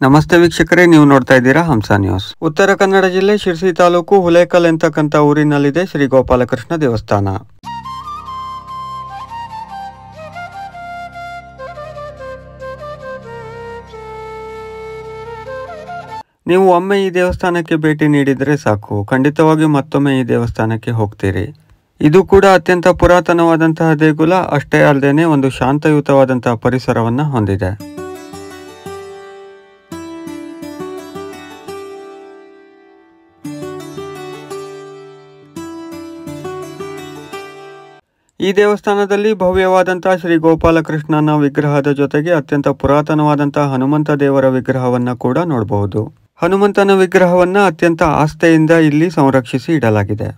ನಮಸ್ತೆ ವೀಕ್ಷಕರೇ, ನೀವು ನೋಡ್ತಾ ಇದ್ದೀರಾ ಹಂಸ ನ್ಯೂಸ್. ಉತ್ತರ ಕನ್ನಡ ಜಿಲ್ಲೆ ಶಿರಸಿ ತಾಲೂಕು ಹುಲೇಕಲ್ ಎಂತಕ್ಕಂಥ ಊರಿನಲ್ಲಿದೆ ಶ್ರೀ ಗೋಪಾಲಕೃಷ್ಣ ದೇವಸ್ಥಾನ. ನೀವು ಒಮ್ಮೆ ಈ ದೇವಸ್ಥಾನಕ್ಕೆ ಭೇಟಿ ನೀಡಿದರೆ ಸಾಕು, ಖಂಡಿತವಾಗಿ ಮತ್ತೊಮ್ಮೆ ಈ ದೇವಸ್ಥಾನಕ್ಕೆ ಹೋಗ್ತೀರಿ. ಇದು ಕೂಡ ಅತ್ಯಂತ ಪುರಾತನವಾದಂತಹ ದೇಗುಲ ಅಷ್ಟೇ ಅಲ್ಲದೆ ಒಂದು ಶಾಂತಯುತವಾದಂತಹ ಪರಿಸರವನ್ನು ಹೊಂದಿದೆ. ಈ ದೇವಸ್ಥಾನದಲ್ಲಿ ಭವ್ಯವಾದಂತಹ ಶ್ರೀ ಗೋಪಾಲಕೃಷ್ಣನ ವಿಗ್ರಹದ ಜೊತೆಗೆ ಅತ್ಯಂತ ಪುರಾತನವಾದಂತಹ ಹನುಮಂತ ದೇವರ ವಿಗ್ರಹವನ್ನ ಕೂಡ ನೋಡಬಹುದು. ಹನುಮಂತನ ವಿಗ್ರಹವನ್ನ ಅತ್ಯಂತ ಆಸ್ಥೆಯಿಂದ ಇಲ್ಲಿ ಸಂರಕ್ಷಿಸಿ ಇಡಲಾಗಿದೆ.